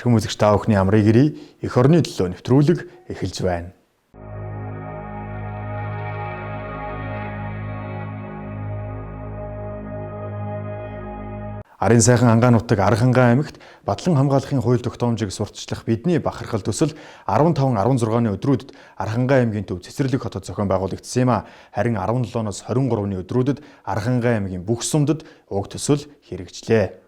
Эрхэм үзэгч та бүхний амрыг ирье. Эх орны төлөө нэвтрүүлэг эхэлж байна. Арын сайхан ангаан нутаг Архангай аймагт Батлан хамгаалахын хууль тогтоомжийг сурталчлах бидний бахархал төсөл 15-16-ны өдрүүдэд Архангай аймгийн төв цэцэрлэг хотод зохион байгуулагдсан юм а. Харин 17-ноос 23-ны өдрүүдэд Архангай аймгийн бүх сумдад уг төсөл хэрэгжлээ.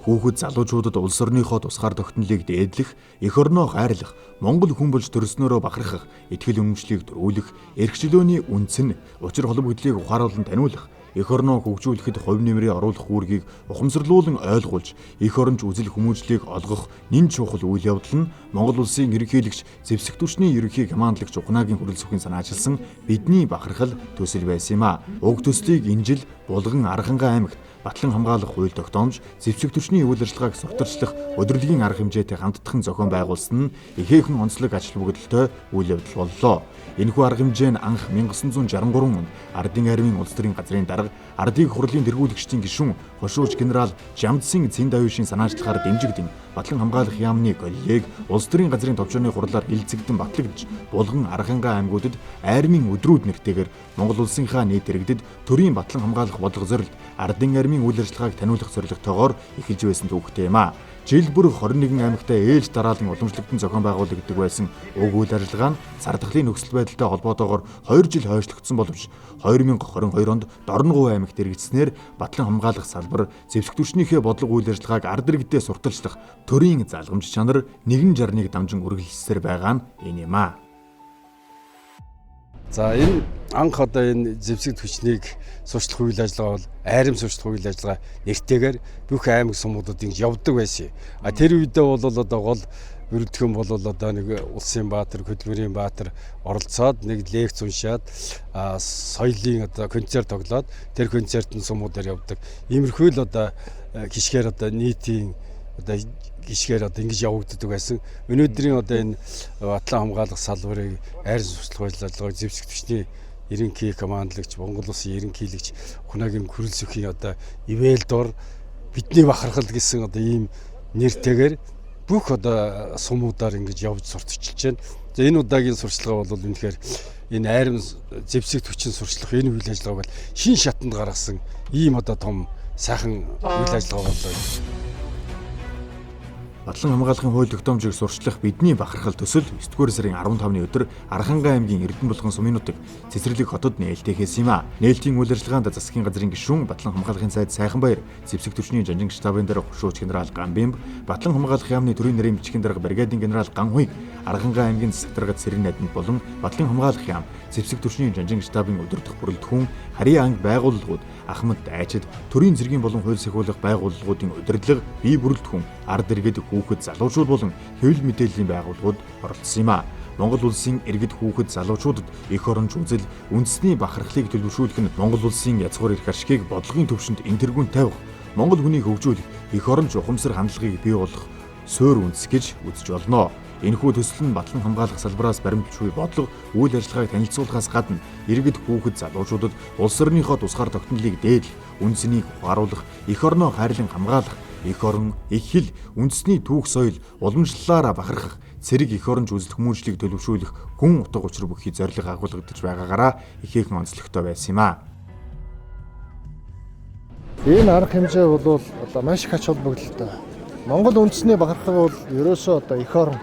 Хүүхэд залуучуудад улс орныхоо тусгаар тогтнолыг дээдлэх, эх орноо хайрлах, Монгол хүн болж төрснөөрөө бахархах, итгэл үнэмшлийг төрүүлэх, эрх чөлөөний үндс нь учир холбогдлыг ухааруулан таниулах, эх орноо хөгжүүлэхэд хувь нэмрээ оруулах үүргийг ухамсарлуулан ойлгуулж, эх оронч үзэл хүмүүжлийг олгох нэн чухал үйл явдал нь Монгол улсын ерөнхийлөгч зэвсэг түвшний ерөнхий командлагч Ухнагийн хүрэл бүхин санаачилсан бидний бахархал төсөл байсан юм а. Уг төслийг энэ жил Булган Архангай аймагт Батлан хамгаалах хууль тогтоомж зэвсэг түвшний үйл ажиллагааг сурталчлах удирдлагын арга хэмжээтэй хамтдхан зохион байгуулсан нь ихээхэн онцлог ач холбогдолтой үйл явдал боллоо. Энэхүү арга хэмжээ нь анх 1963 онд Ардын армийн улс төрийн газрын дарга Ардын хурлын тэргүүлэгчдийн гишүүн хошууч генерал Жамдсын Цэн Давишийн санаачлагаар дэмжигдэн Батлан хамгаалах яамны коллег улс төрийн газрын товчооны хурлаар хилцэгдэн батлагдж Булган Архангай аймагуудад армийн өдрүүд нэртэйгээр Монгол улсынхаа нийт иргэдэд төрийн Батлан хамгаалах бодлого зорилт Ардын армийн үйл ажиллагааг таниулах зорилготойгоор эхэлж байсан түүхтэй юм а. Жил бүр 21 аймагтаа ээлж дараалан уламжлагдсан зохион байгуулагддаг байсан уг үйл ажиллагаа нь сардахлын нөхцөл байдалтай холбоотойгоор 2 жил хойшлогдсон боловч 2022 онд Дорноговь аймагт хэрэгжснээр Батлан хамгаалах салбар зэвсэг түвшнийхээ бодлого үйл ажиллагааг ард иргэдэд сурталчлах төрийн залгамж чанар 161 дамжин үргэлжилсээр байгаа нь энэ юм а. За энэ анх одоо энэ зэвсэг түвшнийг сурчлах үйл ажиллагаа бол айрам сурчлах үйл ажиллагаа нэртэйгээр бүх аймаг сумуудад ингэж явдаг байсан. А тэр үедээ бол одоо гол өрөлдөх юм бол одоо нэг улсын баатар, хөдөлмөрийн баатар оролцоод нэг лекц уншаад соёлын одоо концерт тоглоод тэр концертын сумуудаар явдаг. Иймэрхүү л одоо гişгээр одоо нийтийн одоо гişгээр одоо ингэж явагддаг байсан. Өнөөдрийн одоо энэ Батлан хамгаалах салбарыг айрам сурчлах үйл ажиллагааг зэвсэг түвшний ерөнхий командлагч Монгол улсын ерөнхийлөгч Ухнагийн хүрэл бүхий одоо ивэл дор бидний бахархал гэсэн одоо ийм нэртэйгээр бүх одоо сумуудаар ингэж явж сурталчилж байна. За энэ удаагийн сурчлагаа бол үнэхээр энэ айрам зэвсэг түвшин сурчлах энэ үйл ажиллагаа бол шин шатанд гаргасан ийм одоо том сайхан үйл ажиллагаа боллоо. Батлан хамгаалахын хууль тогтоомжийг сурчлах бидний бахархал төсөл 9-р сарын 15-ны өдөр Архангай аймгийн Эрдэнэ булган сумын нутаг цэцэрлэг хотод нээлттэй хийсэн юм а. Нээлтийн үйл ажиллагаанд засгийн газрын гишүүн Батлан хамгаалахын сайд Сайханбаяр, зэвсэг түвшний жанжин штабын дарга хошууч генерал Гамбимб, Батлан хамгаалах яамны төрийн нарийн бичгийн дарга бригадын генерал Ганхуйг, Архангай аймгийн засаг дарга Цэрэн Наданд болон Батлан хамгаалах яам зэвсэг түвшний жанжин штабын өдөртөх бүрэлдэхүүн харийн анги байгууллагууд Ахмад Дайчид төрийн зэргийн болон хууль сахиулах байгууллагуудын удирдлага бие бүрэлдэхүүн ард иргэд хүүхэд залуучууд болон хэвлэл мэдээллийн байгууллагууд оролцсон юм а. Монгол улсын иргэд хүүхэд залуучуудад эх оронч үзэл үндэсний бахархлыг төлөвшүүлэх нь Монгол улсын язгуур эрх ашигыг бодлогын төвшөнд энтергүүнд тавих, Монгол хүнийг хөгжүүлэх, эх оронч ухамсар хандлагыг бий болгох суурь үндэс гэж үзэж болно. Энэхүү төсөл нь Батлан хамгаалах салбараас баримтж буй бодлого үйл ажиллагааг танилцуулахаас гадна иргэд хүүхэд залуучуудад улс орныхоо тусгаар тогтнолыг дээдлэх, үндэснийг ухааруулах, эх орноо хайрлан хамгаалах, эх орон, эх хэл, үндэсний түүх соёл уламжлалаараа бахархах, цэрэг эх оронч үзэл хүмүүжлийг төлөвшүүлэх гүн утга учир бүхий зорилго агуулгадж байгаагаараа ихээхэн онцлогтой байсан юм а. Энэ арга хэмжээ бол одоо маш их ач холбогдолтой. Монгол үндэсний бахархал бол ерөөсөө одоо эх орн.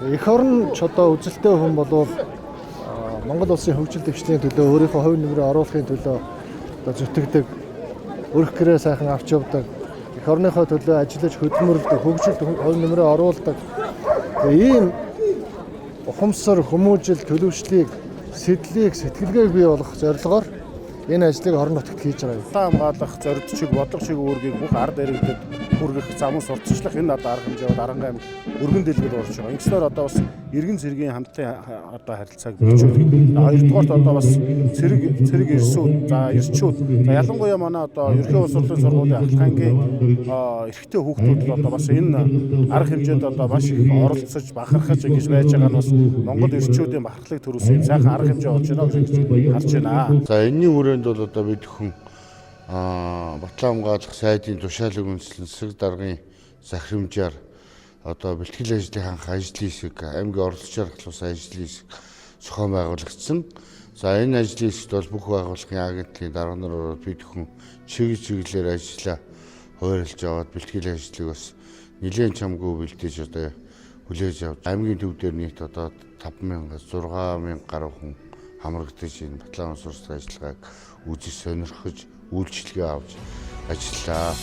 Эх орн ч одоо үзэлтэй хүн болвол Монгол улсын хөгжил дэвшлийн төлөө өөрийнхөө хувь нэмрээ оруулахын төлөө одоо зүтгэдэг, өрх гэрээ сайхан авч явдаг, эх орныхоо төлөө ажиллаж хөдөлмөрлөдөг, хөгжилд хувь нэмрээ оруулдаг. Ийм ухамсар, хүмүүжил, төлөвшлийг, сэтлийг, сэтгэлгээг бий болгох зорилгоор энэ ажлыг орон нутагт хийж байгаа юм. Батлан хамгаалах зорилтчиг, бодлого шиг үүргийг бүх ард иргэдэд хүргэх, замун сурталчлах энэ одоо арга хэмжээ бол Архангай аймаг өргөн дэлгэл болж байгаа. Ингэснээр одоо бас иргэн цэргийн хамтын одоо харилцааг бэхжүүлэх. Хоёрдугаарт одоо бас цэрэг ирсүүд, за ирчүүд, за ялангуяа манай одоо ерхий улс урлын сургуулийн ахлагангийн эрэгтэй хүүхдүүд л одоо бас энэ арга хэмжээнд одоо маш их оролцож бахархаж ингэж байж байгаа нь бас Монгол ирчүүдийн бахархлыг төрүүлсэн сайхан арга хэмжээ болж байна гэж харж байна. За энэний хүрээнд бол одоо бид хүн Батлан хамгаалах сайдын тушаалыг үндэслэн засаг даргын захирамжаар одоо бэлтгэл ажлыг хангах ажлын хэсэг, аймгийн орлогч аргалуулсан ажлын хэсэг зохион байгуулагдсан. За энэ ажлын хэсэгт бол бүх байгууллагын агентлагийн дарга нар ороод бид хүн чиглэлээр ажиллаа хуваарлж аваад бэлтгэл ажлыг бас нэлээд чамгүй бэлдэж одоо хүлээж авч аймгийн төв дээр нийт одоо 5,000 6,000 гаруй хүн хамрагдаж энэ батлан сурсан ажиллагааг үзэж сонирхож үйлчлэгээ авч ажиллаа.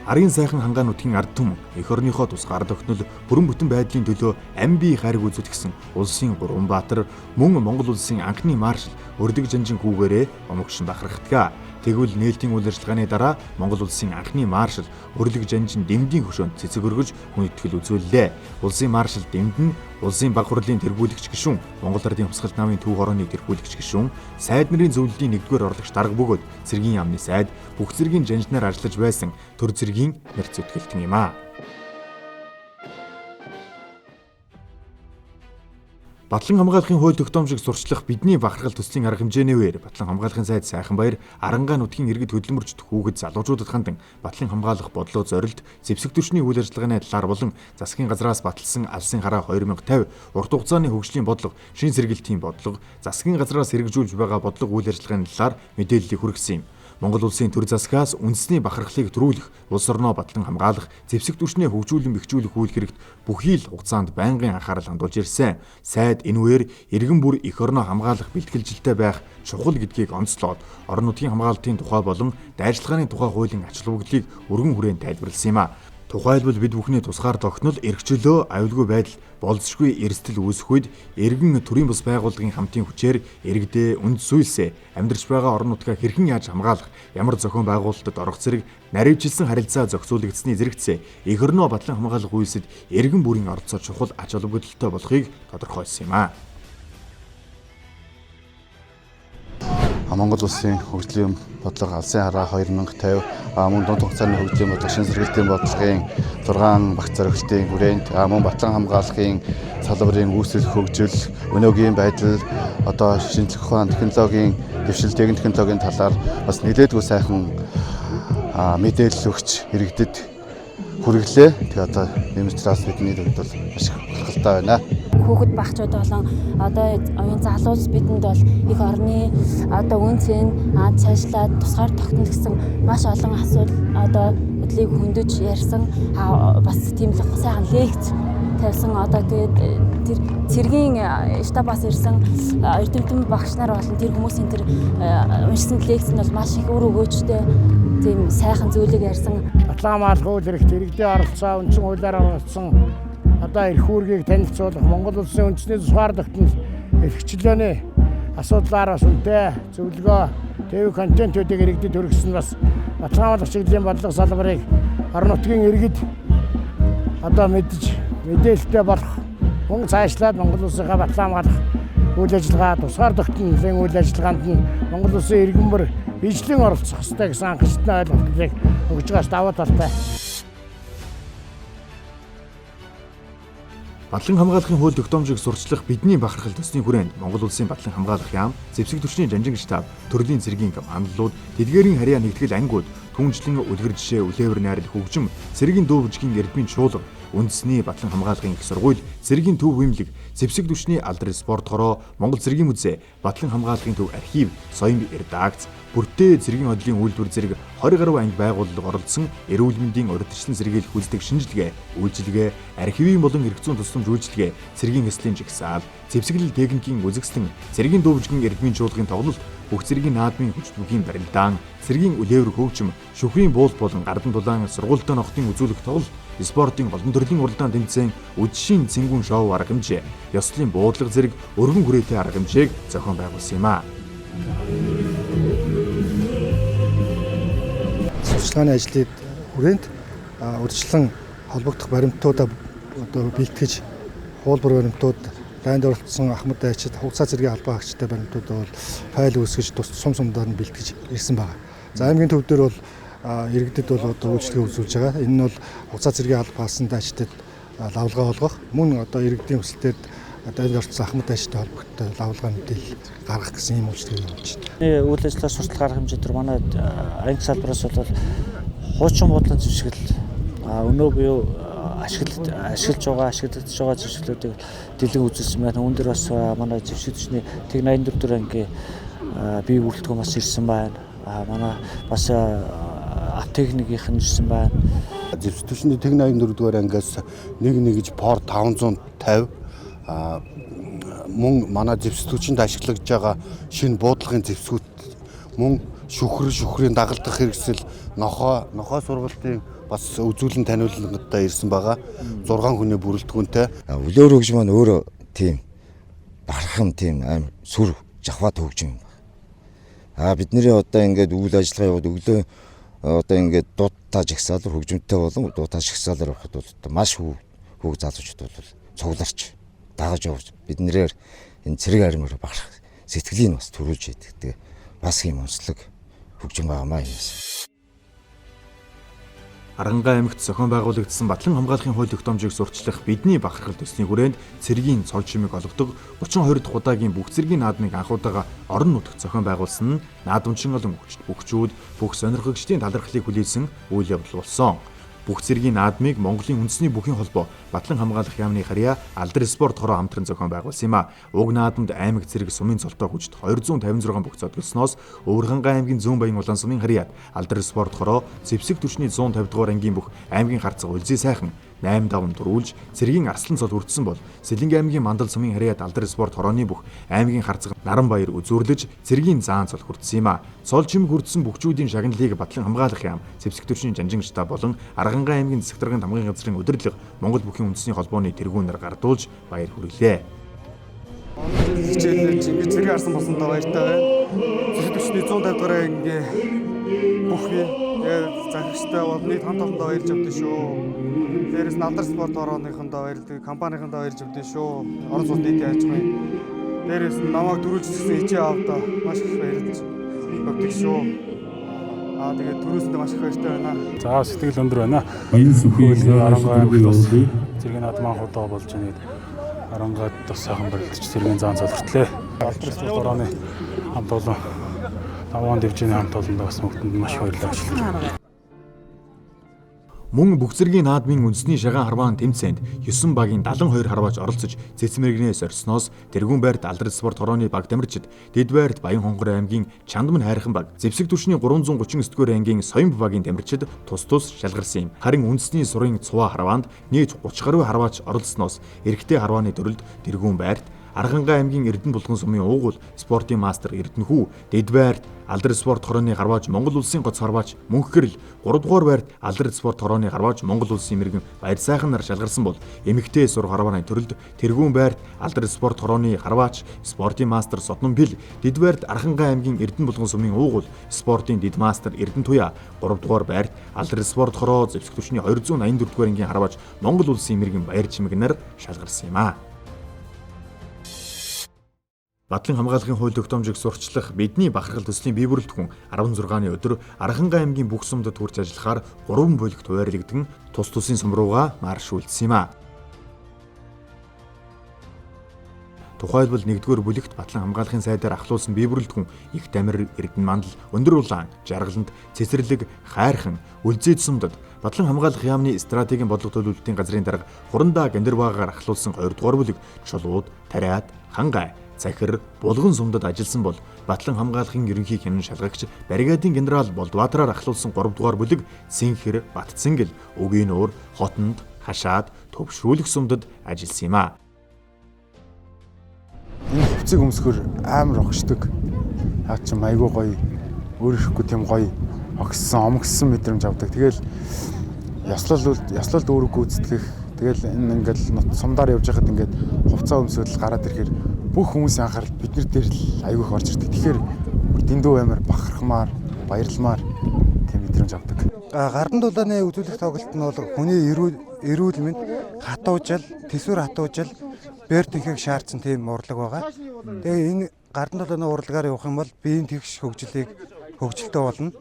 Арын сайхан хангаануудын ард түмэн эх орныхоо тусгаар тогтнол бүрэн бүтэн байдлын төлөө ам бие хайрг үзүүлэх гэсэн улсын гурван баатар мөн Монгол улсын анхны маршал Өрдөг Жанжин хүүгээрээ омогшин бахархдгаа. Тэгвэл нээлтийн үйл ажиллагааны дараа Монгол улсын анхны маршал Өрдөг Жанжин Дэмдийн хөшөөнд цэцэг өргөж хүн итгэл үзүүллээ. Улсын маршал Дэмд нь улсын баг хурлын тэргүүлэгч гишүүн, Монгол Ардын Хувьсгалт намын төв хорооны тэргүүлэгч гишүүн, сайд нарын зөвлөлийн 1-р орлогч дарга бөгөөд цэргийн яамны сайд бүх цэргийн жанжнаар ажиллаж байсан төр цэргийн нэр зүйтгэлтэн юм аа. Батлан хамгаалахын хууль тогтоомжийг сурчлах бидний бахархал төслийн арга хэмжээнээр Батлан хамгаалахын сайд Сайханбаяр Арангаа нутгийн иргэд хөдөлмөрчд хүүхэд залуучуудад хандан батлан хамгаалах бодлого зорилт зэвсэг түвшний үйл ажиллагааны талаар болон засгийн газраас баталсан алсын хараа 2050 урт хугацааны хөгжлийн бодлого, шин сэргээлтийн бодлого, засгийн газраас хэрэгжүүлж байгаа бодлого үйл ажиллагааны талаар мэдээллийг хүргэсэн юм. Монгол улсын төр засгаас үндэсний бахархлыг төрүүлэх, улс орноо батлан хамгаалах, зэвсэг түвшнээ хөгжүүлэн бэхжүүлэх үйл хэрэгт бүхий л хугацаанд байнгын анхаарал хандуулж ирсэн. Сайд энэ үеэр иргэн бүр эх орноо хамгаалах бэлтгэлжилтэй байх чухал гэдгийг онцлоод орон нутгийн хамгаалтын тухай болон дайрчилгааны тухай хуулийн ач холбогдлыг өргөн хүрээнд тайлбарласан юм а. Тухайлбал бид бүхний тусгаар тогтнол эрхчлөө аюулгүй байдал болзошгүй эрсдэл үүсэх үед иргэн төрийн бус байгууллагын хамтын хүчээр иргэдээ үнд сүйлсээ амьдарч байгаа орон нутгаа хэрхэн яаж хамгаалах, ямар зохион байгуулалтад орох зэрэг наривчилсан харилцаа зохицуулагдсны зэрэгцээ эх орноо батлан хамгаалах үйлсэд иргэн бүрийн оролцоо чухал ач холбогдолтой болохыг тодорхойлсон юм а. Монгол улсын хөгжлийн бодлого алсын хараа 2050 мөн дунд хугацааны хөгжлийн бодлого шин сэргээлтийн бодлогын 6 багц зорилтын хүрээнд мөн батлан хамгаалахын салбарын үүсэл хөгжил, өнөөгийн байдал, одоо шинжлэх ухаан технологийн дэвшил, дээгүүр технологийн талаар бас нэлээдгүй сайхан мэдээлэл өгч иргэдэд хүргэлээ. Тэгээ одоо энэ учраас бидний хувьд бол маш их баяртай байна. Хүүхэд багчууд болон одоо оюун залуус бидэнд бол их орны одоо үн цэн цаашлаад тусгаар тогтно гэсэн маш олон асуудал одоо хөдлийг хөндөж ярьсан бас тийм л сайхан лекц тавьсан. Одоо тэгээд тэр цэргийн штабаас ирсэн эрдэмтэн багш нар болон тэр хүмүүсийн тэр уншсан лекц нь бол маш их өр өгөөжтэй тийм сайхан зүйлийг ярьсан. Батлан хамгаалах хууль эрхт иргэдийн оролцоо үндсэн хуулиар оролцсон одоо эрх үүргийг танилцуулах Монгол улсын үндэсний тусгаар тогтнол эрхчлөөний асуудлаар бас үнэтэй зөвлөгөө, ТV контентуудыг иргэдэд хүргэсэн бас батлан хамгаалах чиглэлийн бодлого салбарыг орон нутгийн иргэд одоо мэдж мэдээлэлтэй болох хүн цаашлаад Монгол улсынхаа батлан хамгаалах үйл ажиллагаа тусгаар тогтнолын үйл ажиллагаанд нь Монгол улсын иргэн бүр ижлэн оролцох ёстой гэсэн анхааралтай ойлголтыг өгж байгаас давуу талтай. Батлан хамгаалахын хууль тогтоомжийг сурчлах бидний бахархал төсний хүрээнд Монгол улсын батлан хамгаалах яам, зэвсэг түвшний жанжин штаб, төрлийн цэргийн командолууд, тэдгээрийн харьяа нэгтгэл ангууд, түнжлэн үлгэр жишээ, үлээвэр найрал хөгжим, цэргийн дуу бүжгийн эрдмийн чуулга, үндэсний батлан хамгаалахын их сургууль, цэргийн төв хөимлэг, зэвсэг түвшний алдар спорт хороо, Монгол цэргийн музей, батлан хамгаалахын төв архив, соёмь редакц, бүртээ цэргийн ходлын үйлдвэр зэрэг 20 гаруй анги байгууллага оролцсон эрүүл мэндийн урьдчилан сэргийлэх үздэг шинжилгээ, үйлчилгээ, архивын болон эрх зүйн тусламж үйлчилгээ, цэргийн эслийн жагсаал, зэвсэглэл техникийн үзэгслэн, цэргийн дуу бүжгийн эрдмийн чуулгын тоглолт, бүх цэргийн наадмын хүчтүгийн барилдаан, цэргийн үлээвэр хөгжим, шүхрийн буулт болон гардан дулаан сургуультай нохтын үзүүлэх тоглолт, спортын олон төрлийн уралдаан тэмцээн, үдшийн цэнгүүн шоу арга хэмжээ, ёслолын буудлага зэрэг өргөн хүрээтэй арга хэмжээг зохион байгуулсан юм а. Сурчлагын ажлыг хүрээнд урьдчилан холбогдох баримтуудаа одоо бэлтгэж хуулбар баримтууд, дайнд оролцсон ахмад дайчид, хугацаа цэргийн албан хаагчтай баримтуудаа бол файл үүсгэж сум сумдаар нь бэлтгэж ирсэн байна. За аймгийн төв дээр бол иргэдэд бол одоо үйлчлэгээ үзүүлж байгаа. Энэ нь бол хугацаа цэргийн албан хаасан дайчдад лавлгаа олгох, мөн одоо иргэдийн хүсэлтэд дайнд оролцсон ахмад дайчтай холбогдсон лавлгаа мэдээлэл гаргах гэсэн юм үйлчлэг явуулж байна. Үйл ажиллагаа сурталчилга арга хэмжээ төр манай анги салбараас бол хуучин бодлогын зэвсгэл өнөө буюу ашиглаж байгаа зэвсгэлүүдийг дэлгэн үзүүлсэн байна. Үүн дээр бас манай зэвсэг төчний тэг 84 дугаар ангийн бие бүрэлдэхүүн бас ирсэн байна. Манай бас аптекнийгийнх нь ирсэн байна. Зэвсэг төчний тэг 84 дугаар ангиас нэг гэж пор 550 мөн манай зэвсэг төчинд ашиглагдж байгаа шинэ буудлагын зэвсгүүд мөн шүхрийн дагалдах хэрэгсэл нохоо сургалтын бас үзүүлэн таниулгадаа ирсэн байгаа. 6 хүний бүрэлдэхүүнтэй. Үлээр хөгжим маань өөрөө тийм бархан тийм аим сүр жахват хөгжим юм байна. Бидний одоо ингээд үйл ажиллагаа явууд өглөө одоо ингээд дуудаа жагсаалар хөгжимтэй болон дуудаа жагсаалар явахад бол маш хүүг залуучууд бол цугларч дагаж явж биднэрээр энэ цэрэг армиар багах сэтгэлийг бас төрүүлж идэг. Бас юм онцлог хөгжим байгаамаа юм. Аранхай аймагт зохион байгуулагдсан Батлан хамгаалахын хууль тогтоомжийг сурчлах бидний бахархал төсний хүрээнд цэргийн цог чимэг олгодог 32 дахь удаагийн бүх цэргийн наадмыг анхудаага орон нутагт зохион байгуулсан нь наадамчин олон хөгчүүд бүх сонирхогчдын талархлыг хүлээсэн үйл явдал болсон. Бүх цэргийн наадмыг Монголын үндэсний бүхийн холбоо Батлан хамгаалах яамны харьяа Алдар спорт хороо хамтран зохион байгуулсан юм а. Уг наадамд аймаг цэрэг сумын цолтой хүчит 256 бүх цодголсноос Өвөрхангай аймгийн Зүүн Баян улаан сумын харьяад Алдар спорт хороо зэвсэг түвшний 150 дугаар ангийн бүх аймгийн харцаг Улзий сайхан 8-5 дөрүүлж цэргийн арслан цол хүртсэн бол Сэлэнгэ аймгийн Мандал сумын харьяад Алдар спорт хорооны бүх аймгийн харцаг Наранбаяр үзүүрлэж цэргийн заан цол хүртсэн юм а. Цол чим хүртсэн бүгчүүдийн шагналыг Батлан хамгаалах яам зэвсэг түвшний жанжин штаб болон Аранхай аймгийн засаг даргын тамгын газрын удирдлага Монгол бүхийн үндэсний холбооны тэргүүнээр гардуулж баяр хүргэлээ. Хичээлээр ингэж цэрэг арсан болсондоо баяртай байна. Зэвсэг түвшний 150 дугаар ангийн бүх захирагчтай бол нийт хамт олондоо баярж авдаа шүү. Дээрээс нь Алдар спорт хорооныхондоо баярлдаг, компанийнхондоо баярж авдаа шүү. Орон сууц нийтийн аж ахуйн. Дээрээс нь намайг төрүүлжсэн хичээ авдаа маш их баярлж авдаг шүү. Тэгээд төрөөсөндөө маш их баяртай байна. За сэтгэл өндөр байна. Баян сүхий Аранхай аймагт бас цэргийн наадам анхудаа болж байна. Аранхайд бас сайхан барилдаж цэргийн заан цолортлээ. Алдар спорт хорооны хамт олон таван дэвжээний хамт олондоо бас мөгтөнд маш баярлалаа ажиллаж. Мөн бүх цэргийн наадмын үндэсний шагаан харваан тэмцээнд 9 багийн 72 харваач оролцож цэцмэргнээс орсноос тэргүүн байрт Алдар спорт хорооны баг Дамирчид, Дэд байрт Баян хонгор аймгийн Чандман хайрхан баг, зэвсэг түвшний 339 дугаар ангийн Соёмб багийн Дамирчид тус шалгарсан юм. Харин үндэсний сурын Цуваа харваанд нийт 30 гаруй харваач оролцсноос эрэгтэй харвааны төрөлд тэргүүн байрт Аранхай аймгийн Эрдэнэ булган сумын уугуул спортын мастер Эрдэнэхүү, Дэд байрт Алдар спорт хорооны гарвааж Монгол улсын гоц харваач Мөнхгэрл, 3 дугаар байрт Алдар спорт хорооны гарвааж Монгол улсын мэрэгэн Баяр сайхан нар шалгарсан бол эмэгтэй сур харвааны төрөлд тэргүүн байрт Алдар спорт хорооны гарваач спортын мастер Соднон Бил, Дэд байрт Аранхай аймгийн Эрдэнэ булган сумын уугуул спортын Дэд мастер Эрдэнэ Туяа, 3 дугаар байрт Алдар спорт хороо зэвсэг түвшний 284 дугаар ангийн харваач Монгол улсын мэрэгэн Баяр чимэг нар шалгарсан юм а. Батлан хамгаалахын хууль тогтоомжийг сурчлах бидний бахархал төслийн бие бүрэлдэхүүн 16-ны өдөр Аранхай аймгийн бүх сумдад хүрч ажиллахаар 3 бүлэгт хуваарлагдсан тус тусын сум руугаа маршруулсан юм а. Тухайлбал 1-р бүлэгт Батлан хамгаалахын сайдаар ахлуулсан бие бүрэлдэхүүн Их Дамир, Эрдэнэ Мандал, Өндөр улаан, Жаргаланд, Цэцэрлэг, Хайрхан, Үлзий сумдад Батлан хамгаалах яамны стратегийн бодлого төлөвлөлтийн газрын дарга Хурандаа Гандирбаагаар ахлуулсан 2-р бүлэг Чулууд, Тариад, Хангай, Захир, Булган сумдад ажилласан бол Батлан хамгаалахын ерөнхий хянан шалгагч бригадын генерал Болдбаатараар ахлуулсан 3 дугаар бүлэг Синхэр, Батцэнгэл, Өгийн уур, Хотонд, Хашаад, Төвшрүүлэх сумдад ажилласан юм а. Энэ хувцсыг өмсгөр амар огшдог. Хаа ч айгүй гоё, өөрөхгүй тийм гоё огссон, омгссон мэдрэмж авдаг. Тэгэл яслал дүүрэг гүйцэтгэх. Тэгэл энэ ингээл сумдаар явж байхад ингээд хувцас өмсөөл гараад ирэхээр бүх хүмүүсийн анхаарал биднэр дээр л айгүйх орж ирдэг. Тэгэхээр дэндүү амар бахархмаар, баярламаар тийм мэдрэмж авдаг. Гардан дулааны үзүүлэх тоглолт нь бол хүний эрүүл мэнд хатуужил, төсвөр хатуужил, бээр тэнхийг шаардсан тийм урлаг байгаа. Тэгээ энэ гардан дулааны урлагаар явах юм бол биеийн тэгш хөгжилтэй болно.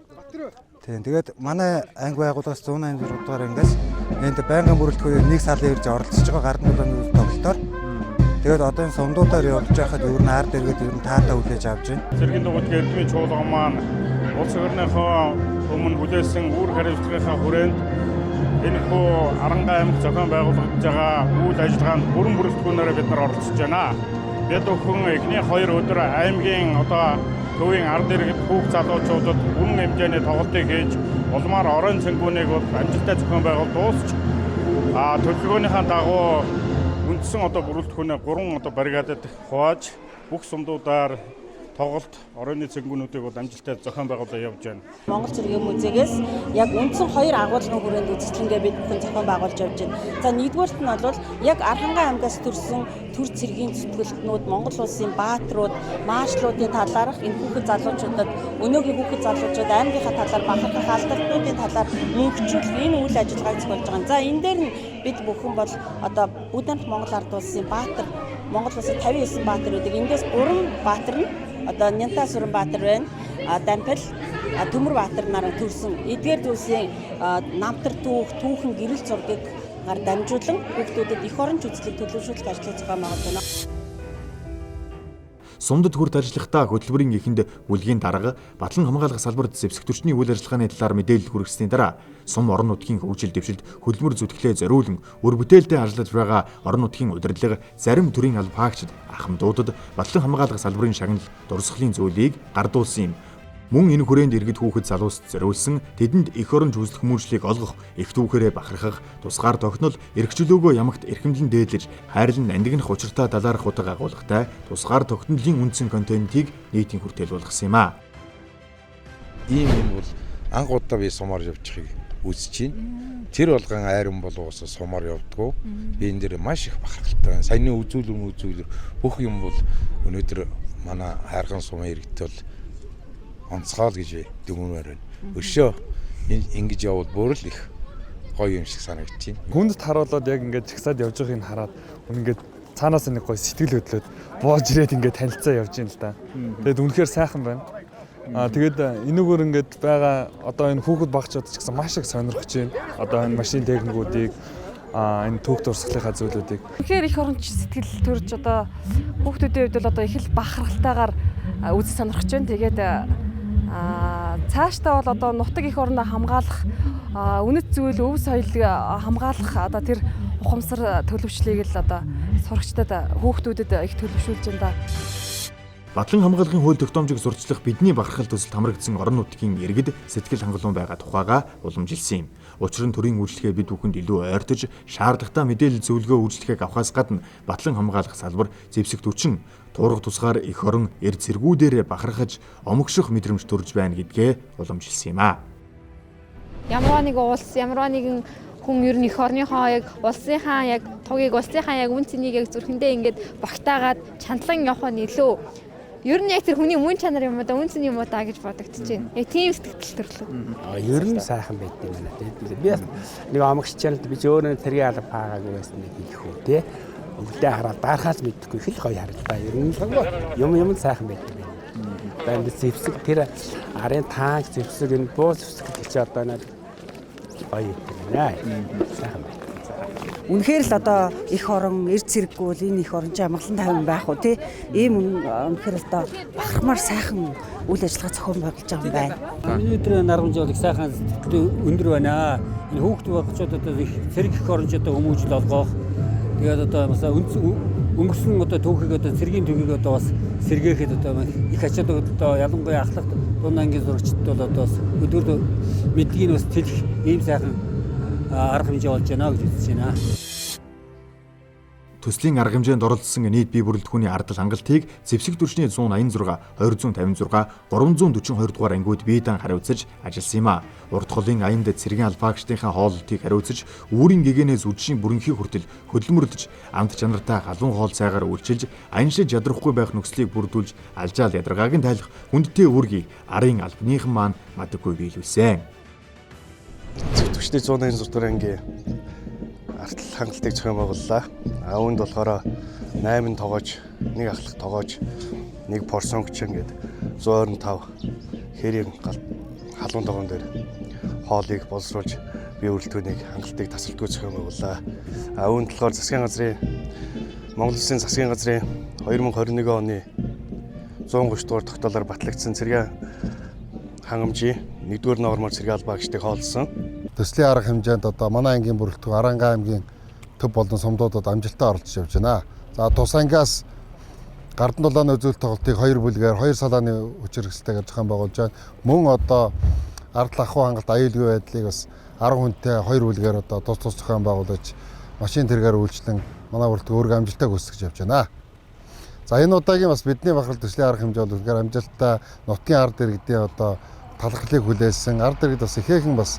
Тэгээд манай анги байгууллагаас 186 дугаар ангиас энд байнгын бүрэлдэхүүн 1 сарын ирж оролцож байгаа гардан дулааны тоглолтоор тэгээд одоо энэ сумдуудаар явж байхад ер нь ард эргээд ер нь таатаа хүлээж авч байна. Цэргийн дугуйт эрдмийн чуулган маань улс орныхоо өмнө хүлээсэн үр хариуцлагынхаа хүрээнд энэ хүү Аранга аймаг зохион байгуулагдж байгаа үйл ажиллагаанд бүрэн бүрэлдэхүүнээр бид нар оролцож байна. Бид бүхэн эхний 2 өдөр аймгийн төвийн ард иргэд хүүхд залуучуудад бүрэн хэмжээний тоглолтыг хийж улмаар орон цэнгүүнийг амжилттай зохион байгуулалт дуусч төлөвлөгөөнийхөө дагуу үндсэн бүрэлдэхүүнээ 3 бригадад хувааж бүх сумдуудаар тоглолт орооны цэнгүүнүүдийг амжилттай зохион байгуулалт явж байна. Монгол цэргийн музейгээс яг үндсэн 2 агуулгын хүрээнд үзэсгэлэнгээ бид бүхэн зохион байгуулж явж байна. За нэгдүгээрт нь бол яг Архангай аймгаас төрсэн төр цэргийн зүтгэлтнүүд Монгол улсын бааtruуд, маршлуудын талаарх энэ хүүхэд залуучуудад өнөөгийн хүүхэд залуучууд аймгийнхаа талаар бахархах алдартнуудын талаар мөнгөчүүлэх энэ үйл ажиллагааг зохиолж байгаа. За энэ дээр нь бид бүхэн бол Бүдэнх Монгол ард улсын баатар, Монгол улсын 59 баатаруудыг эндээс 3 баатар нь Нянтаа Сүрэнбаатар байна. Дампил Төмөр Баатар нараа төрсэн эдгээр зүйлсийн намтар түүхэн гэрэл зургийг дамжуулан хүүхдүүдэд эх оронч үзлийг төлөвшүүлэх ажлыг зохион байгуулж байна. Сумдад хүрт ажиллахдаа хөтөлбөрийн эхэнд бүлгийн дарга Батлан хамгаалах салбарт зэвсэг төрчний үйл ажиллагааны талаар мэдээлэл хүргэсний дараа сум орон нутгийн хөгжил дэвшилд хөдөлмөр зүтгэлээ зориулан өр бүтээлтэй ажиллаж байгаа орон нутгийн удирдлага зарим төрийн албаагчид ахмадуудад Батлан хамгаалах салбарын шагнал дурсгалын зүйлийг гардуулсан юм. Мөн энэ хүрээнд иргэд хүүхэд залуust зориулсан тэдэнд эх оронч үзлэх хүмүүжлийг олгох, их түүхээрээ бахархах, тусгаар тогтнол, эрхчлөөгөө ямагт эрхэмлэн дээдлэж, хайрлан андигнах учиртай далаарх утга агуулгатай тусгаар тогтнолын үндсэн контентийг нийтийн хүртэл болгосон юм а. Ийм юм бол анх удаа би сумаар явж байгааг үзэж байна. Тэр болгон айран болоосоо сумаар явдггүй. Би энэ дээр маш их бахархалтай байна. Саяны үзүүлэр бүх юм бол өнөөдөр манай хайрхан сумын иргэд бол онцгойл гэж дүгнэмээр байна. Өшөө ингэж явбал бүр л их гоё юм шиг санагдчих. Хүнд харуулаад яг ингэж чагсаад явж байгааг нь хараад ингээд цаанаас нэг гоё сэтгэл хөдлөд бууж ирээд ингээд танилцаа явж байна л да. Тэгээд үнэхээр сайхан байна. Тэгээд энэгээр ингээд байгаа одоо энэ хүүхэд багчууд ч гэсэн маш их сонирхож байна. Одоо энэ машин техникүүдийг энэ түүх дурсгалынхаа зүйлүүдийг. Тэгэхээр их оронч сэтгэл төрж одоо хүүхдүүдийн хувьд бол одоо их л бахархалтайгаар үзэж сонирхож байна. Тэгээд цаашдаа бол одоо нутаг эх орондоо хамгаалах үнэт зүйл өв соёлыг хамгаалах одоо тэр ухамсар төлөвчлийг л одоо сурагчдад хүүхдүүдэд их төлөвшүүлж байна да. Батлан хамгаалахын хууль тогтоомжийг сурталчлах бидний бахархал төсөлд хамрагдсан орон нутгийн иргэд сэтгэл хангалуун байгаа тухайга уламжилсан юм. Учир нь төрийн үйлчлэгээ бид бүхэнд илүү ойртож, шаардлагатай мэдээлэл зөвлөгөө үйлчлэгийг авахаас гадна батлан хамгаалах салбар зэвсэг түвшин туурга тусгаар эх орон эрд цэргүүдээр бахархаж, омогших мэдрэмж төрж байна гэдгээ уламжилсан юм а. Ямар нэг улс, ямар нэгэн хүн ер нь эх орныхоо яг улсынхаа яг тугийг улсынхаа яг үн цэнийг яг зүрхэндээ ингээд багтаагаад чандлан явах нь илүү ер нь яг тэр хүний мөн чанар юм уу да үн цэн юм уу да гэж бодогдож байна. Яг тийм сэтгэл төрлөө. Ер нь сайхан байт юм байна тий. Би нэг омогч чаналд би өөрөө тэргийн алба хаагаагүй байсан нэг хэлэх үү тий. Өвлдөө хараад дарахаас мэдхгүй их л гоё харагдаа. Ер нь юм сайхан байт юм байна. Банд зэвсэг тэр арын танк зэвсэг энэ буу зэвсэг гэж одоо нэг гоё юм байна. Сайхан байт. Үнэхээр л одоо эх орон, эрд цэрэггүй бол энэ эх орон чинь амгалан тайван байх уу тий. Ийм үнэхээр л одоо бахархмаар сайхан үйл ажиллагаа зохион байгуулж байгаа юм байна. Өнөөдөр наргамж бол их сайхан өндөр байна. Энэ хүүхд багчууд одоо их цэрэг эх орончтой хүмүүжил олгох. Тэгээд одоо бас өнгөрсөн одоо түүхийг одоо цэргийн түүхийг одоо бас сэргээхэд одоо их ачаад одоо ялангуяа ахлах дунд ангийн зурагчид бол одоо бас өдөр мэдгийг бас тэлэх ийм сайхан арга хэмжээ болж байна гэж үзэж байна. Төслийн арга хэмжээнд оролцсон нийт бие бүрэлдэхүүний ардал хангалтыг зэвсэг түвшний 186, 256, 342 дугаар ангиуд биедан хариуцаж ажилласан юм а. Урт холын аянд цэргийн албаагчдынхаа хооллолтыг хариуцаж, үүрийн гэгээнээс үдшийн бүрэнхий хүртэл хөдөлмөрлөж, амт чанартай халуун хоол цайгаар үйлчилж, аяншиж ядрахгүй байх нөхцөлийг бүрдүүлж, алжаал ядаргаагийн тайлах хүндтэй үүргийг арын албаныхан маань мадаггүй биелүүлсэн. Түвшний 186 дугаар ангийн ардал хангалтыг зохион байгууллаа. Үүнд болохоор 8 тогооч, 1 ахлах тогооч, 1 порсонгч ингээд 125 хэрийн халуун тогоон дээр хоолыг боловсруулж бие бүрэлдэхүүнийг хангалтыг тасалдгүй зохион байгууллаа. Үүнд болохоор засгийн газрын Монгол Улсын засгийн газрын 2021 оны 130 дугаар тогтоолоор батлагдсан цэргийн хангамжийн 1-р нормоор цэргийн албаагчдыг хооллсон. төслийн арга хэмжээнд одоо манай ангийн бүрэлдэхүүн Аранга аймгийн төв болон сумдуудад амжилттай оролцож явж байна. За тус ангиас Гардан дулааны үзүүлэлт тоглолтыг 2 бүлгээр 2 салааны хүчээр хэстэйгээр зохион байгуулж байна. Мөн одоо ардл ахуй хангалт аюулгүй байдлыг бас 10 хүнтэй 2 бүлгээр одоо тус зохион байгуулж машин тэргээр үйлчлэн манай бүрэлдэхүүн өөргөө амжилттай гүйцэтгэж явж байна. За энэ удаагийн бас бидний бахархал төслийн арга хэмжээ бол үнэхээр амжилттай нутгийн ард иргэдийн одоо талархлыг хүлээсэн ард иргэд бас ихээхэн бас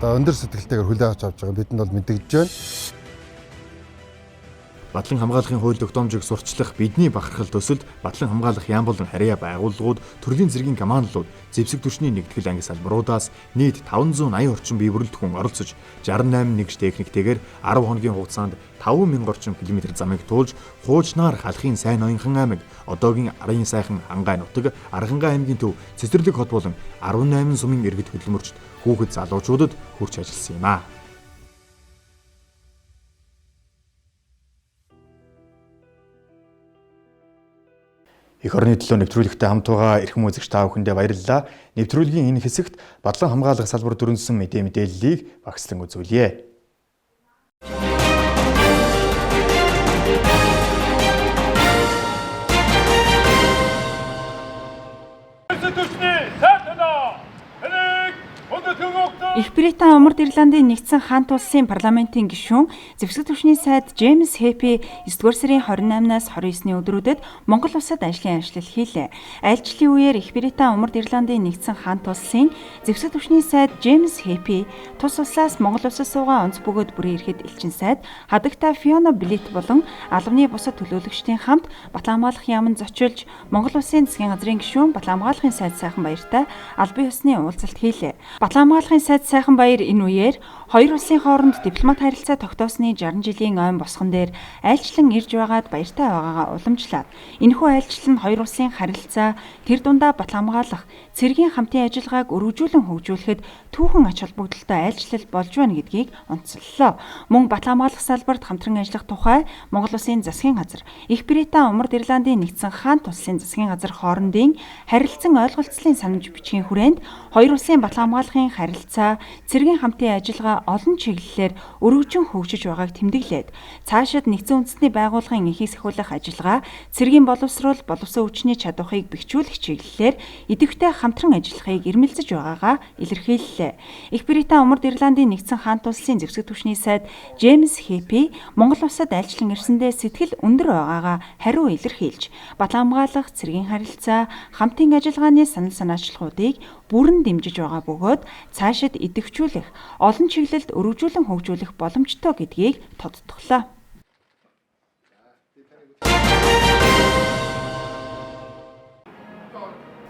одоо өндөр сэтгэлтэйгээр хүлээн авч байгаа бидэнд бол мэдэгдэж байна. Батлан хамгаалахын хууль тогтоомжийг сурчлах бидний бахархал төсөлд батлан хамгаалах яам болон харьяа байгууллагууд, төрлийн зэргийн командууд, зэвсэг түвшний нэгтгэл анги салбаруудаас нийт 580 орчим бие бүрэлдэхүүн оролцож 68 нэгж техниктэйгээр 10 хоногийн хугацаанд 5000 орчим километр замыг туулж хуучнаар халахын сайн ноёнхан аймаг, одоогийн арын сайхан Хангай нутаг, Архангай аймгийн төв Цэцэрлэг хот болон 18 сумын иргэд хөдөлмөрчд хүүхэд залуучуудад хүрч ажилласан юм а. Эх орны төлөө нэвтрүүлэгтээ хамт байгаа эрхэм үзэгч та бүхэндээ баярлалаа. Нэвтрүүлгийн энэ хэсэгт батлан хамгаалах салбар дүрнсэн мэдээллийг багслан үзүүлье. Их Британь Умард Ирландын нэгдсэн хаант улсын парламентын гишүүн зэвсэг түвшний сайд Джеймс Хэпи 9-р сарын 28-наас 29-ний өдрүүдэд Монгол улсад ажлын ажил хийлээ. Айлчлалын үеэр Их Британь Умард Ирландын нэгдсэн хаант улсын зэвсэг түвшний сайд Джеймс Хэпи тус улсаас Монгол улсад суугаа онц бөгөөд бүрэн ирэхэд элчин сайд хадагта Фиона Блит болон албаны бусад төлөөлөгчдийн хамт батлан хамгаалах яамд зочилж Монгол улсын засгийн газрын гишүүн батлан хамгаалахын сайд сайхан баяртай албан ёсны уулзалт хийлээ. Батлан хамгаалахын сайд сайхан баяр энэ үеэр хоёр улсын хооронд дипломат харилцаа тогтоосны 60 жилийн ойн босгон дээр айлчлан ирж байгаад баяртай байгаагаа уламжлаад энэхүү айлчлал нь хоёр улсын харилцаа тэр дундаа батлан хамгаалах цэргийн хамтын ажиллагааг өргөжүүлэн хөгжүүлэхэд түүхэн ач холбогдолтой айлчлал болж байна гэдгийг онцоллоо. Мөн батлан хамгаалах салбарт хамтран ажиллах тухай Монгол улсын засгийн газар, Их Британь Умард Ирландын нэгдсэн хаант улсын засгийн газар хоорондын харилцан ойлголцлын санамж бичгийн хүрээнд хоёр улсын батлан хамгаалахын харилцаа цэргийн хамтын ажиллагаа олон чиглэлээр өргөжин хөгжиж байгааг тэмдэглээд цаашид нэгдсэн үндэсний байгууллагын эхийг сахиулах ажиллагаа цэргийн боловсруул боловсон хүчний чадварыг бэхжүүлэх чиглэлээр идэвхтэй хамтран ажиллахыг эрмэлзэж байгаагаа илэрхийллээ. Их Британь Умард Ирландын нэгдсэн хаант улсын зэвсэг түвшний сайд Джеймс Хэпи Монгол улсад айлчлан ирсэндээ сэтгэл өндөр байгаагаа хариу илэрхийлж батлан хамгаалах цэргийн харилцаа хамтын ажиллагааны санал санаачлагуудыг бүрэн дэмжиж байгаа бөгөөд цаашид идэвхжүүлэх, олон чиглэлд өргөжүүлэн хөгжүүлэх боломжтой гэдгийг тодтоглоо.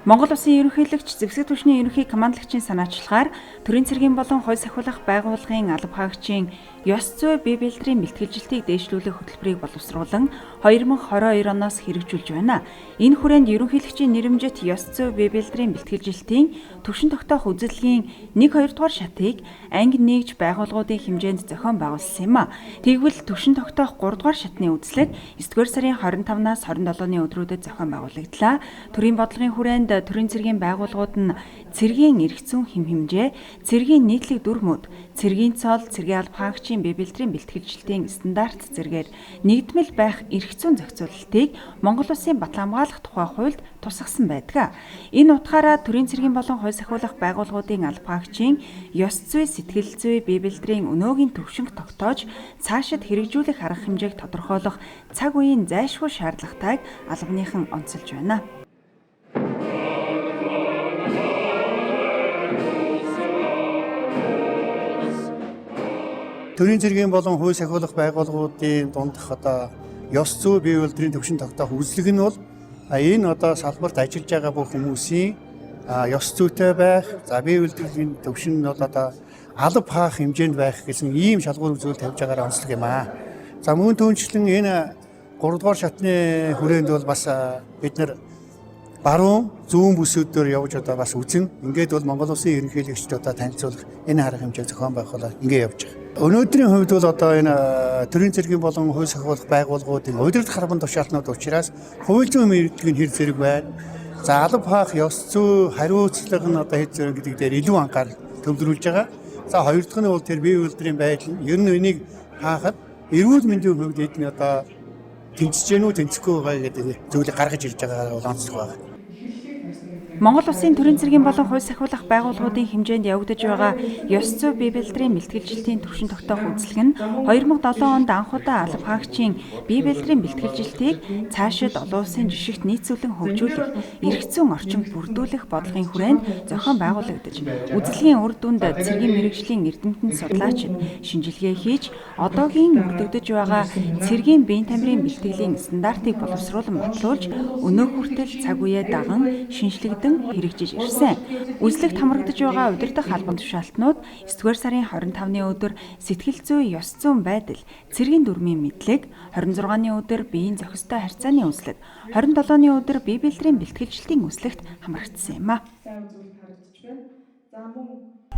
Монгол улсын ерөнхийлөгч зэвсэг түвшний ерөнхий командлагчийн санаачлагаар төрийн цэргийн болон хууль сахиулах байгууллагын алба хаагчийн ёс зүй бие бэлтрийн бэлтгэлжилтийг дээшлүүлэх хөтөлбөрийг боловсруулан 2022 оноос хэрэгжүүлж байна. Энэ хүрээнд ерөнхийлөгчийн нэрэмжит ёс зүй бие бэлтрийн бэлтгэлжилтийн түвшин тогтоох үзэсгэлгийн 1-2 дугаар шатыг анги нэгж байгууллагуудын хэмжээнд зохион байгуулсан юм а. Тэгвэл түвшин тогтоох 3 дугаар шатны үзлэг 9-р сарын 25-наас 27-ны өдрүүдэд зохион байгуулагдлаа. Төрийн бодлогын хүрээнд төрийн цэргийн байгууллагууд нь цэргийн эрх зүйн хэм хэмжээ, цэргийн нийтлэг дүр мөд, цэргийн цол, цэргийн алба хаагчийн бие бэлтрийн бэлтгэлжилтийн стандарт зэргээр нэгдмэл байх эрх зүйн зохицуулалтыг Монгол улсын батлан хамгаалах тухай хуульд тусгасан байдаг. Энэ утгаараа төрийн цэргийн болон хууль сахиулах байгууллагуудын алба хаагчийн ёс зүй, сэтгэл зүй, бие бэлтрийн өнөөгийн төвшинг тогтоож цаашид хэрэгжүүлэх арга хэмжээг тодорхойлох цаг үеийн зайлшгүй шаардлагатайг албаныхан онцолж байна. Төрийн цэргийн болон хууль сахиулах байгууллагуудын дундх ёс зүй бие бэлтрийн төвшин тогтоох үзлэг нь бол энэ салбарт ажиллаж байгаа бүх хүмүүсийн ёс зүйтэй байх, за бие бэлтрийн төвшин нь алба хаах хэмжээнд байх гэсэн ийм шалгуур үзүүлэлт тавьж байгаараа онцлог юм аа. За мөн түүнчлэн энэ 3 дугаар шатны хүрээнд бол бас бид нар баруун зүүн бүсүүдээр явж бас үзэн ингээд бол Монгол улсын ерөнхийлөгчд танилцуулах энэ арга хэмжээ зохион байгуулаад ингээд явж байгаа. Өнөөдрийн хувьд бол энэ төрийн цэргийн болон хууль сахиулах байгууллагуудын удирдах харбан тушаалтнууд учраас хууль зүйн мэргэжлийн хэр зэрэг байна. За алба хаах ёс зүй хариуцлага нь хэд зэрэг гэдэг дээр илүү анхаарал төвлөрүүлж байгаа. За хоёр дахь нь бол тэр бие үйлдвэрийн байдал ер нь энийг хаахад эрүүл мэндийн хувьд эдний одоо тэнцэж гэнүү тэнцэхгүй байгаа гэдэг зүйлийг гаргаж ирж байгаагаа бол онцлог байна. Монгол Улсын төрийн цэргийн болон хууль сахиулах байгууллагуудын хэмжээнд явагдаж байгаа ёс зүй бие бэлтрийн бэлтгэлжилтийн төвшин тогтоох үйлчлэг нь 2007 онд анх удаа алба хаагчийн бие бэлтрийн бэлтгэлжилтийг цаашид олон улсын жишгт нийцүүлэн хөгжүүлэх, эрх зүйн орчинд бүрдүүлэх бодлогын хүрээнд зохион байгуулагдаж, үзлэгийн үр дүнд цэргийн мэргэжлийн эрдэмтэн судлаачид шинжилгээ хийж, одоогийн өргөдөгдөж байгаа цэргийн биеийн тамирын бэлтгэлийн стандартыг боловсруулан батлуулж, өнөө хүртэл цаг үеэ даган шинжилэгдэн хэрэгжиж ирсэн. Үзлэгт хамрагдаж байгаа удирдах албан тушаалтнууд 9-р сарын 25-ны өдөр сэтгэл зүй ёс зүйн байдал, цэргийн дүрмийн мэдлэг, 26-ны өдөр биеийн зохистой харьцааны үзлэг, 27-ны өдөр бие бэлтрийн бэлтгэлжилтийн үзлэгт хамрагдсан юм а.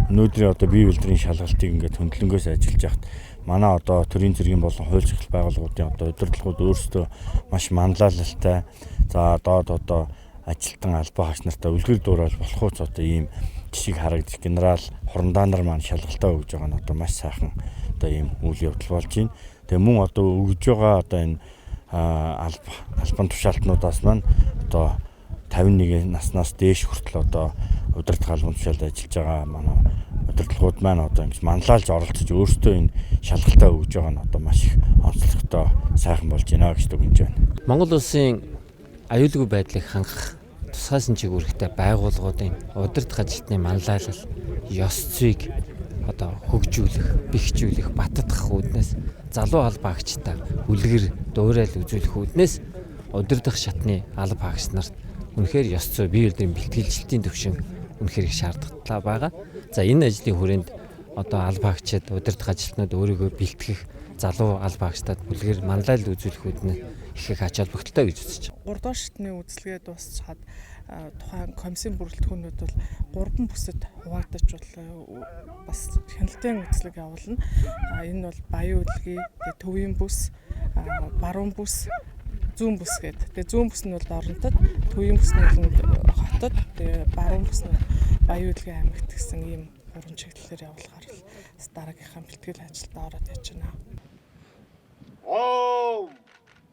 Өнөөдрийн одоо бие бэлтрийн шалгалтыг ингээд хөндлөнгөөс ажиллаж яхад манай одоо төрийн цэргийн болон хууль сахиулах байгууллагуудын одоо удирдлагууд өөрсдөө маш манлайлалтай. За одоо ажилтан албаа хаагч нартай үлгэр дуурайл болох уу одоо ийм жишийг харагдаж генерал Хурандаа нар маань шалгалтаа өгж байгаа нь одоо маш сайхан одоо ийм үйл явдал болж байна. Тэгээ мөн одоо өгж байгаа одоо энэ албан тушаалтнуудаас маань одоо 51 наснаас дээш хүртэл одоо удирдах албан тушаалд ажиллаж байгаа манай удирдлагууд маань одоо ингэж манлайлж оролцож өөрсдөө энэ шалгалтаа өгж байгаа нь одоо маш их онцлогтой сайхан болж байна гэж дүгнэж байна. Монгол улсын аюулгүй байдлыг хангах тусгай шинжийг үүрэгтэй байгууллагуудын удирдах ажилтны манлайлал, ёс зүйг одоо хөгжүүлэх, бэхжүүлэх, баттгах үүднээс залуу алба хаагчтай үлгэр дуурайл үзүүлэх үүднээс удирдах шатны алба хаагч нарт үнэхээр ёс зүй бие үйлдвэрийн бэлтгэлжилтийн төвшин үнэхээр их шаардлагатай байгаа. За энэ ажлын хүрээнд одоо алба хаагчид удирдах ажилтнууд өөрийгөө бэлтгэх залуу алба хаагчдад үлгэр манлайлал үзүүлэх үүднээ их ач холбогдолтой гэж үзэж байна. 3 дугаар шатны үйлчлэгээ дуусчаад тухайн комиссийн бүрэлдэхүүнүүд бол 3 бүсэд хуваагдаж бас хяналтын үйлчлэг явуулна. Энэ бол баян хөдөлгөөн, төвийн бүс, баруун бүс, зүүн бүс гэдэг. Тэгээ зүүн бүс нь бол Дорнотод, төвийн бүс нь хотод, тэгээ баруун бүс нь баян хөдөлгөөн аймагт гэсэн ийм 3 чиглэлээр явуулахаар л дараагийнхаа бэлтгэл ажилдаа ороод яж байна.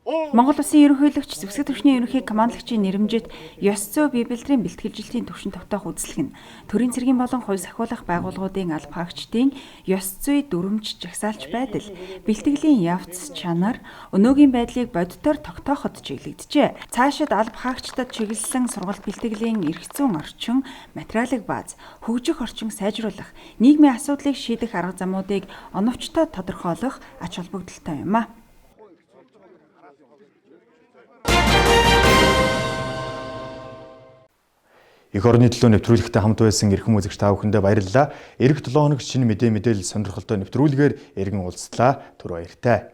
Монгол Улсын ерөнхийлөгч зэвсэг төвчний ерөнхий командлагчийн нэрэмжит ёс зүй бие бэлтрийн бэлтгэлжилтийн төвшин тогтоох үзлэг нь төрийн цэргийн болон хууль сахиулах байгууллагуудын алба хаагчдын ёс зүй дүрмж жагсаалч байдал, бэлтгэлийн явц чанар, өнөөгийн байдлыг бодитоор тогтооход чиглэгдэжээ. Цаашид алба хаагчдад чиглэсэн сургалт бэлтгэлийн эрх зүйн орчин, материалын бааз, хөгжих орчин сайжруулах, нийгмийн асуудлыг шийдэх арга замуудыг оновчтой тодорхойлох ач холбогдолтой юм а. Эх орны төлөө нэвтрүүлэгтэй хамт байсан эрхэм үзэгч та бүхэндээ баярлалаа. Эх 7 хоног шинэ мэдээлэл сонирхолтой нэвтрүүлгээр эргэн уулзлаа. Түр баяртай.